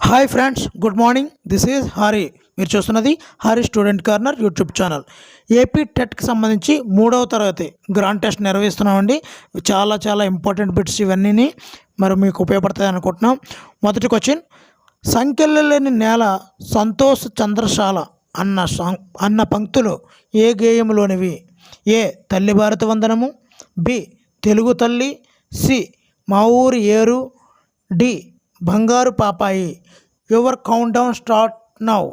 Hi friends, good morning. This is Hari. మీరు చూస్తున్నది Hari student corner YouTube channel. AP టెట్కి సంబంధించి 3వ తరగతి గ్రాండ్ టెస్ట్ నిర్వహిస్తున్నామండి. చాలా చాలా ఇంపార్టెంట్ బిట్స్ ఇవన్నీ మరి మీకు ఉపయోగపడతాయి అనుకుంటున్నాం. మొదటి క్వశ్చన్, సంఖ్యలు లేని నేల సంతోష్ చంద్రశాల అన్న పంక్తులు ఏ గేయంలోనివి? ఏ తల్లి భారత వందనము, బి తెలుగు తల్లి, సి మా ఊరి ఏరు, డి బంగారు పాపాయి. Your count down start now.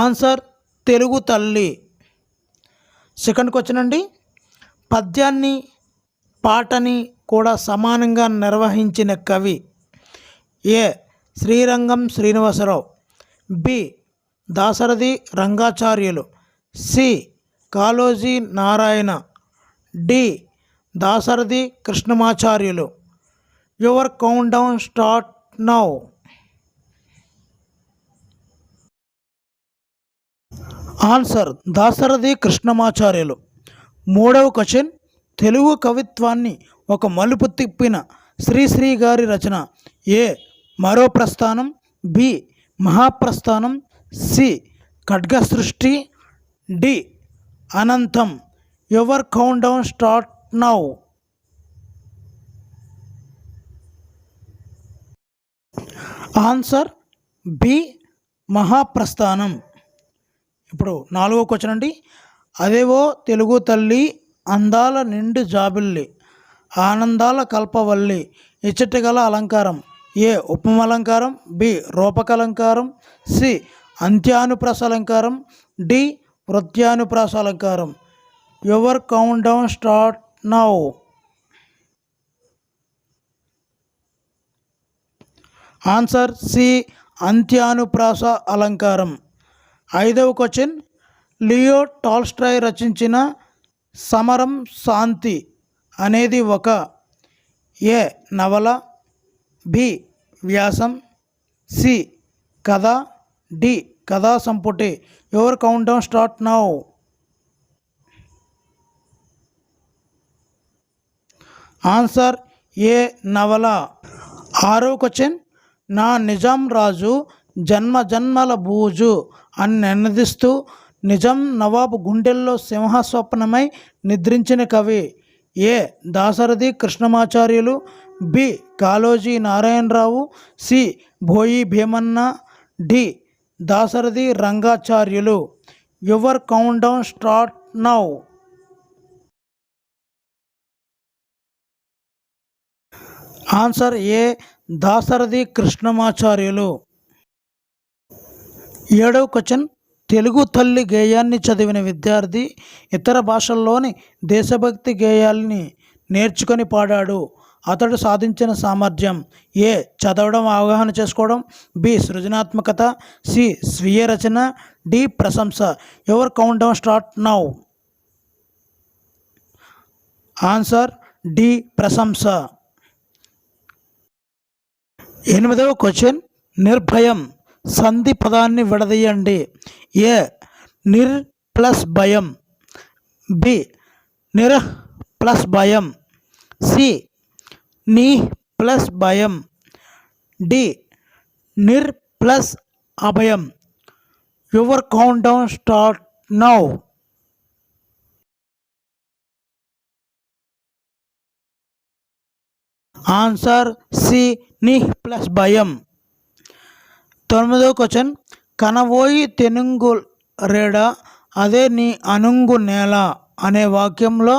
Answer Telugu తల్లి. సెకండ్ క్వశ్చన్ అండి, పద్యాన్ని పాటని కూడా సమానంగా నిర్వహించిన కవి? A Srirangam Srinivasarao, B Dasarathi Rangacharyulu, C Kaloji Narayana, D Dasarathi Krishnamacharyulu. Your count down start now. Answer Dasarathi Krishnamacharyulu. మూడవ క్వశ్చన్, తెలుగు కవిత్వాన్ని ఒక మలుపు తిప్పిన శ్రీశ్రీ గారి రచన? A Maro Prasthanam, B Mahaprasthanam, C Khadgasrishti, D Anantham. Your count down start now. Answer B Mahaprasthanam. ఇప్పుడు నాలుగో క్వశ్చన్ అండి, అదేవో తెలుగు తల్లి అందాల నిండు జాబిల్లి ఆనందాల కల్పవల్లి ఇచ్చటగల అలంకారం? ఏ ఉపమలంకారం, బి రూపకలంకారం, సి అంత్యానుప్రాస అలంకారం, డి వృత్యానుప్రాస అలంకారం. Your count down start now. Answer C అంత్యానుప్రాస అలంకారం. ఐదవ క్వశ్చన్, లియో టాల్స్టాయ్ రచించిన సమరం శాంతి అనేది ఒక ఏ నవల, బి వ్యాసం, సి కథ, డి కథా సంపుటి. Your count down start now. Answer A నవల. ఆరో క్వశ్చన్, నా నిజాం రాజు జన్మ జన్మల బూజు అని నినదిస్తూ నిజాం నవాబు గుండెల్లో సింహస్వప్నమై నిద్రించిన కవి? A Dasarathi Krishnamacharyulu, B Kaloji Narayanarao, C Boyi Bheemanna, D Dasarathi Rangacharyulu. Your count down start now. Answer A Dasarathi Krishnamacharyulu. ఏడవ క్వశ్చన్, తెలుగు తల్లి గేయాన్ని చదివిన విద్యార్థి ఇతర భాషల్లోని దేశభక్తి గేయాల్ని నేర్చుకొని పాడాడు. అతడు సాధించిన సామర్థ్యం? ఏ చదవడం అవగాహన చేసుకోవడం, బి సృజనాత్మకత, సి స్వీయ రచన, డి ప్రశంస. Your count down start now. Answer D ప్రశంస. ఎనిమిదవ క్వశ్చన్, నిర్భయం సంధి పదాన్ని విడదీయండి. ఏ నిర్ ప్లస్ భయం, బి నిర్ ప్లస్ భయం, సి నీ ప్లస్ భయం, డి నిర్ ప్లస్ అభయం. Your count down start now. Answer C ని ప్లస్ భయం. తొమ్మిదో క్వశ్చన్, కనవోయి తెనుంగు రేడ అదే నీ అనుంగు నేల అనే వాక్యంలో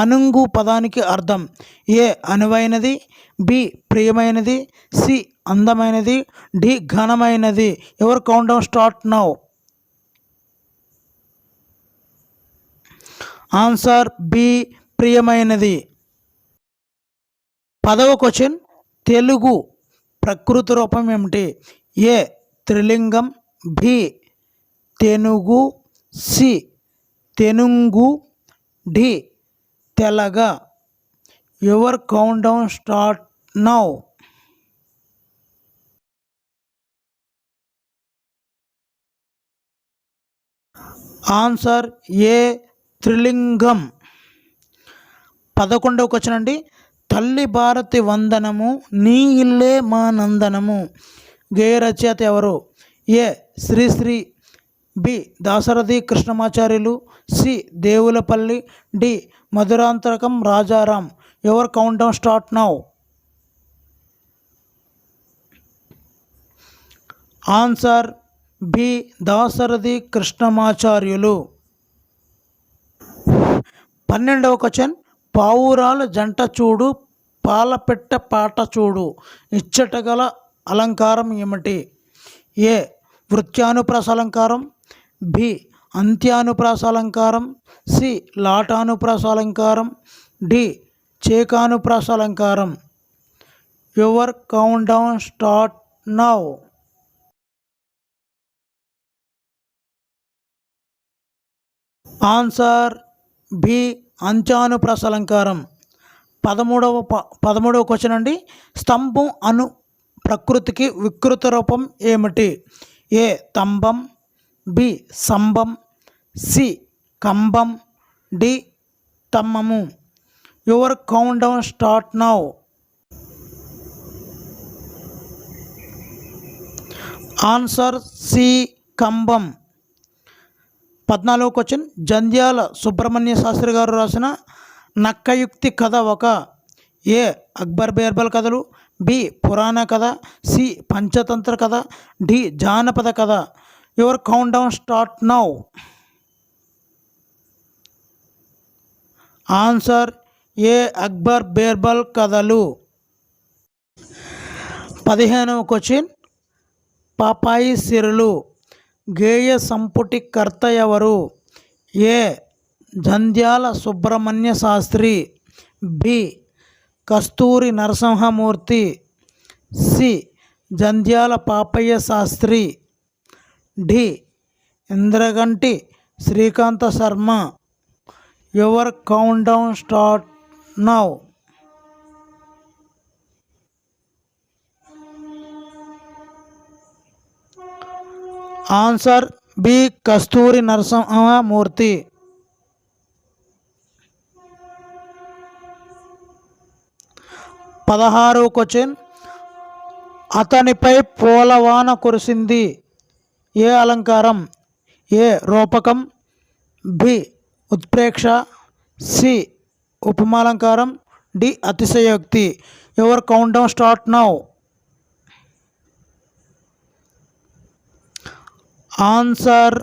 అనుంగు పదానికి అర్థం? ఏ అనువైనది, బి ప్రియమైనది, సి అందమైనది, డి ఘనమైనది. Your count down start now. Answer B ప్రియమైనది. పదవ క్వశ్చన్, తెలుగు ప్రకృతి రూపం ఏమిటి? ఏ త్రిలింగం, బి తెనుగు, సి తెనుంగు, డి తెలగ. Your count down start now. Answer A త్రిలింగం. 11వ క్వశ్చన్ అండి, తల్లి భారతి వందనము నీ ఇల్లే మా నందనము. గేయ రచయిత ఎవరు? A Sri Sri, B Dasarathi Krishnamacharyulu, C Devulapalli, D Madhurantakam Rajaram. Your count down start now. Answer B Dasarathi Krishnamacharyulu. 12వ క్వశ్చన్, పావురాల జంట చూడు పాలపెట్ట పాట చూడు ఇచ్చటగల అలంకారం ఏమిటి? ఏ వృత్యానుప్రాస అలంకారం, బి అంత్యానుప్రాస అలంకారం, సి లాటానుప్రాస అలంకారం, డి చేకానుప్రాస అలంకారం. Your count down start now. Answer B అంత్యానుప్రాస అలంకారం. 13వ క్వశ్చన్ అండి, స్తంభం అను ప్రకృతికి వికృత రూపం ఏమిటి? ఏ తంబం, బి సంభం, సి కంబం, డి తమ్మము. Your count down start now. Answer C కంబం. 14వ క్వశ్చన్, జంధ్యాల సుబ్రహ్మణ్య శాస్త్రి గారు రాసిన నక్కయుక్తి కథ ఒక? ఏ అక్బర్ బీర్బల్ కథలు, బి పురాణ కథ, సి పంచతంత్ర కథ, డి జానపద కథ. Your count down start now. Answer A Akbar Birbal కథలు. 15వ క్వశ్చన్, పాపాయి సిరులు గేయ సంపుటి కర్త ఎవరు? A Jandhyala Subrahmanya Sastri, B Kasturi Narasimhamurthy, C Jandhyala Papayya Sastri, D Indraganti Srikanta Sarma. Your count down start now. Answer B Kasturi Narasimhamurthy. 16వ క్వశ్చన్, అతనిపై పూలవాన కురిసింది ఏ అలంకారం? ఏ రూపకం, బి ఉత్ప్రేక్ష, సి ఉపమాలంకారం, డి అతిశయోక్తి. Your count down start now. Answer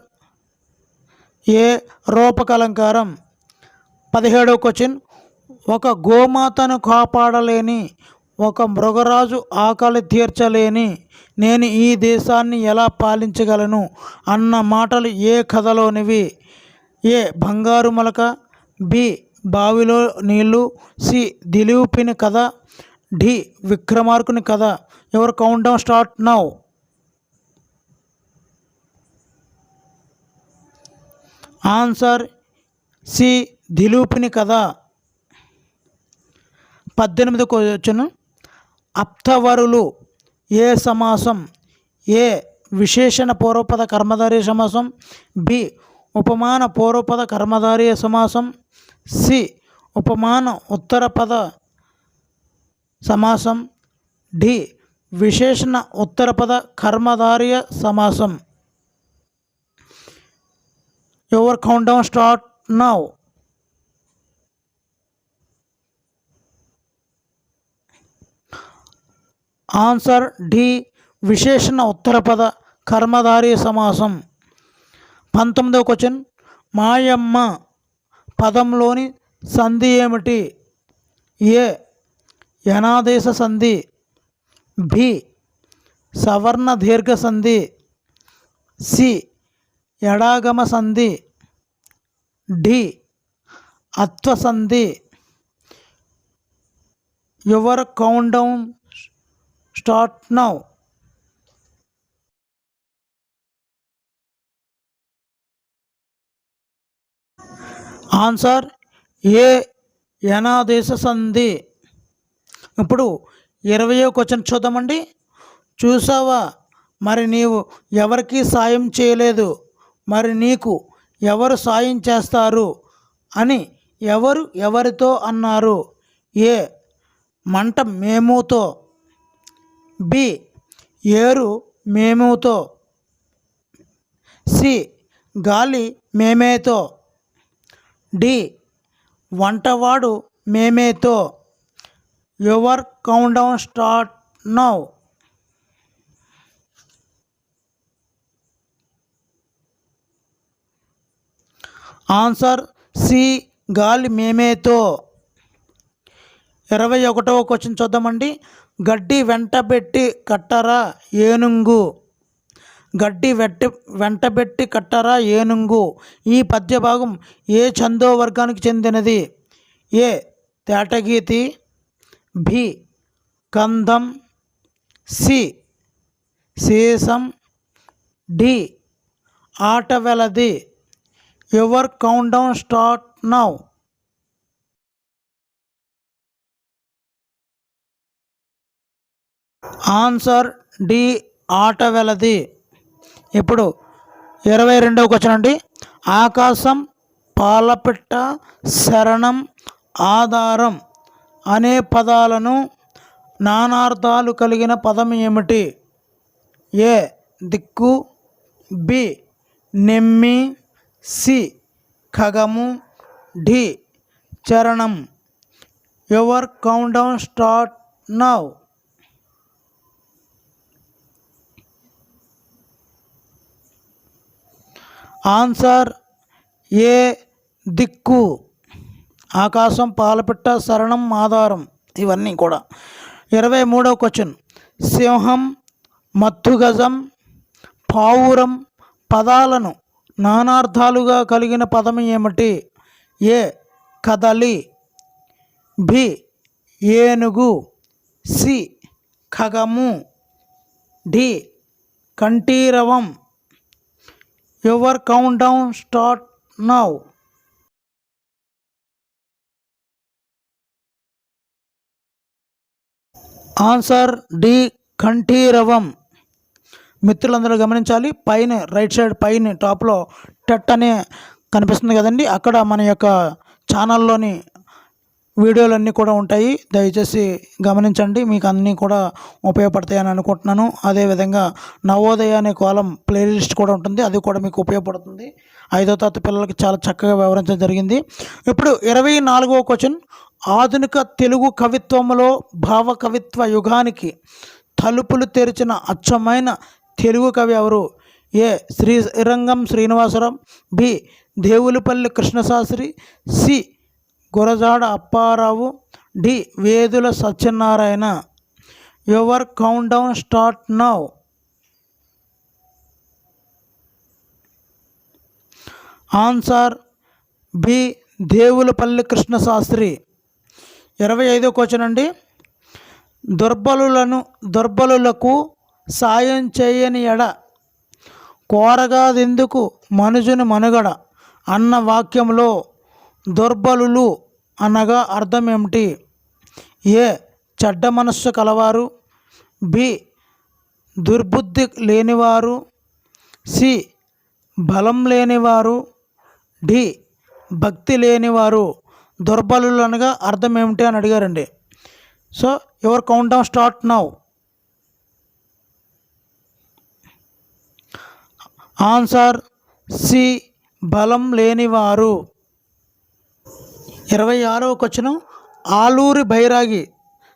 A రూపకలంకారం. 17వ క్వశ్చన్, ఒక గోమాతను కాపాడలేని, ఒక మృగరాజు ఆకలి తీర్చలేని నేను ఈ దేశాన్ని ఎలా పాలించగలను అన్న మాటలు ఏ కథలోనివి? ఏ బంగారు మొలక, బి బావిలో నీళ్ళు, సి దిలీపిని కథ, డి విక్రమార్కుని కథ. Your count down start now. Answer C దిలీపిని కథ. 18వ క్వశ్చన్, అప్తవరులు ఏ సమాసం? ఏ విశేషణ పూర్వపద కర్మధారయ సమాసం, బి ఉపమాన పూర్వపద కర్మధారయ సమాసం, సి ఉపమాన ఉత్తరపద సమాసం, డి విశేషణ ఉత్తరపద కర్మధారయ సమాసం. Your count down start now. Answer D విశేషణ ఉత్తరపద కర్మధారయ సమాసం. 19వ క్వశ్చన్, మాయమ్మ పదంలోని సంధి ఏమిటి? ఏ యనాదేశ సంధి, బి సవర్ణ దీర్ఘ సంధి, సి ఎడాగమ సంధి, డి అత్వ సంధి. Your count down start now. Answer A యనాదేశ సంధి. ఇప్పుడు 20వ క్వశ్చన్ చూద్దామండి. చూసావా, మరి నీవు ఎవరికి సాయం చేయలేదు, మరి నీకు ఎవరు సాయం చేస్తారు అని ఎవరు ఎవరితో అన్నారు? ఏ మంట మేముతో, బి ఏరు మేముతో, సి గాలి మేమేతో, డి వంటవాడు మేమేతో. Your count down start now. Answer C గాలి మేమేతో. 21వ క్వశ్చన్ చూద్దామండి. గడ్డి వెంటబెట్టి కట్టరా ఏనుంగు. గడ్డి వెంటబెట్టి కట్టరా ఏనుంగు. ఈ పద్యభాగం ఏ ఛందో వర్గానికి చెందినది? ఏ తేటగీతి, బి కందం, సి సీసం, డి ఆటవెలది. Your count down start now. Answer D ఆటవెలది. ఇప్పుడు 22వ క్వశ్చన్ అండి. ఆకాశం, పాలపిట్ట, శరణం, ఆధారం అనే పదాలను నానార్థాలు కలిగిన పదం ఏమిటి? ఏ దిక్కు, బి నెమ్మి, సి ఖగము, డి చరణం. Your count down start now. Answer A దిక్కు. ఆకాశం, పాలపిట్ట, శరణం, ఆధారం ఇవన్నీ కూడా. 23వ క్వశ్చన్. సింహం, మత్తుగజం, పావురం పదాలను నానార్థాలుగా కలిగిన పదం ఏమిటి? ఏ కదలి, బి ఏనుగు, సి ఖగము, డి కంఠీరవం. Your count down start now. Answer D కంఠీరవం. మిత్రులందరూ గమనించాలి, పైన రైట్ సైడ్ పైన టాప్లో టెట్ అనే కనిపిస్తుంది కదండి, అక్కడ మన యొక్క ఛానల్లోని వీడియోలన్నీ కూడా ఉంటాయి. దయచేసి గమనించండి, మీకు అన్నీ కూడా ఉపయోగపడతాయని అనుకుంటున్నాను. అదేవిధంగా నవోదయ అనే కాలం ప్లేలిస్ట్ కూడా ఉంటుంది, అది కూడా మీకు ఉపయోగపడుతుంది. 5వ తరగతి పిల్లలకి చాలా చక్కగా వివరించడం జరిగింది. ఇప్పుడు 24వ క్వశ్చన్. ఆధునిక తెలుగు కవిత్వంలో భావ కవిత్వ యుగానికి తలుపులు తెరిచిన అచ్చమైన తెలుగు కవి ఎవరు? A Srirangam Srinivasarao, B Devulapalli Krishnasastri, C Gurajada Apparao, D Vedula Satyanarayana. Your count down start now. Answer B Devulapalli Krishnasastri. 25వ క్వశ్చన్ అండి. దుర్బలులకు సాయం చేయని ఎడ కోరగాదెందుకు మనుజుని మనుగడ అన్న వాక్యంలో దుర్బలులు అనగా అర్థం ఏమిటి? ఏ చెడ్డ మనస్సు కలవారు, బి దుర్బుద్ధి లేనివారు, సి బలం లేనివారు, డి భక్తి లేనివారు. దుర్బలులు అనగా అర్థం ఏమిటి అని అడిగారండి. So your count down start now. Answer C బలం లేనివారు. 26వ క్వశ్చన్. ఆలూరి బైరాగి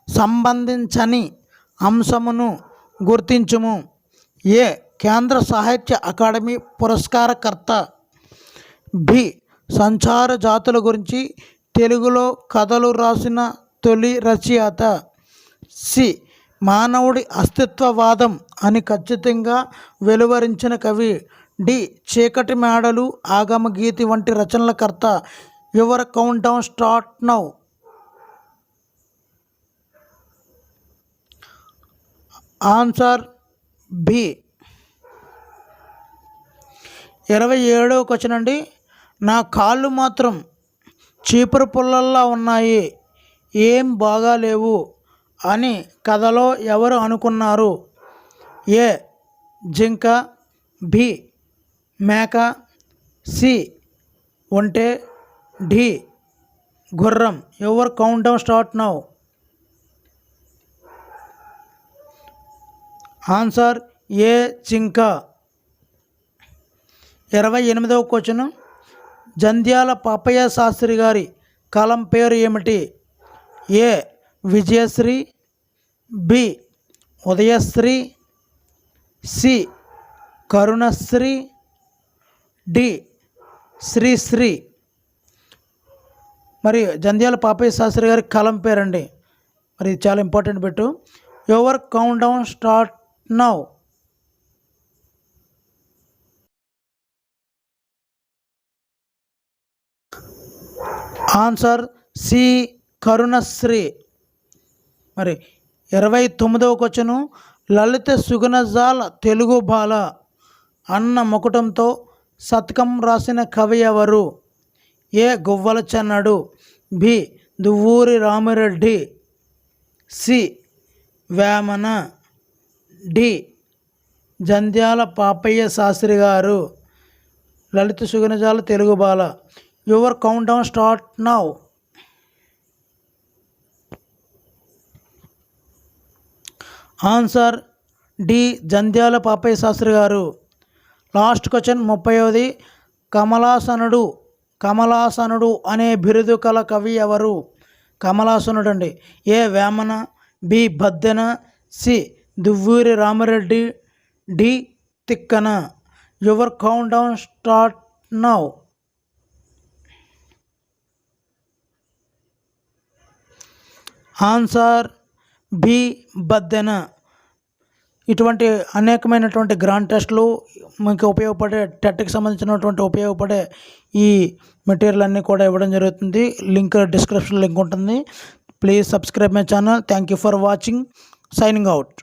సంబంధించని అంశమును గుర్తించుము. ఏ కేంద్ర సాహిత్య అకాడమీ పురస్కారకర్త, బి సంచార జాతుల గురించి తెలుగులో కథలు రాసిన తొలి రచయిత, సి మానవుడి అస్తిత్వవాదం అని ఖచ్చితంగా వెలువరించిన కవి, డి చీకటి మేడలు, ఆగమగీతి వంటి రచనల కర్త. Your count down start now. Answer B. 27వ క్వశ్చన్ అండి. నా కాళ్ళు మాత్రం చీపురు పుల్లల్లా ఉన్నాయి, ఏం బాగాలేవు అని కథలో ఎవరు అనుకున్నారు? ఏ జింక, బి మేక, సి ఒంటె, డి గుర్రం. Your count down start now. Answer A జింక. 28వ క్వశ్చన్, జంధ్యాల పాపయ్య శాస్త్రి గారి కలం పేరు ఏమిటి? A Vijayasri, B Udayasri, C Karunasri, D Sri Sri. మరి జంధ్యాల పాపయ్య శాస్త్రి గారి కలం పేరండి. మరి ఇది చాలా important bit. Your count down start now. Answer C Karunasri. మరి 29వ క్వశ్చను, లలిత సుగుణజాల తెలుగు బాల అన్న ముకుటంతో శతకం రాసిన కవి ఎవరు? A Guvvala Chennadu, B Duvvuri Ramireddy, C Vemana, D Jandhyala Papayya Sastri గారు. లలిత సుగుణజాల తెలుగు బాల. Your count down start now. Answer D Jandhyala Papayya Sastri గారు. లాస్ట్ క్వశ్చన్ 30వది, కమలాసనుడు అనే బిరుదు కల కవి ఎవరు? కమలాసనుడు అండి. A Vemana, B Baddena, C Duvvuri Ramireddy, D Tikkana. Your count down start now. Answer B Baddena. ఇటువంటి అనేకమైనటువంటి గ్రాండ్ టెస్టులు మీకు ఉపయోగపడే టెట్కి సంబంధించినటువంటి ఉపయోగపడే ఈ మెటీరియల్ అన్నీ కూడా ఇవ్వడం జరుగుతుంది. లింక్ డిస్క్రిప్షన్ లింక్ ఉంటుంది. Please subscribe my channel. Thank you for watching. Signing out.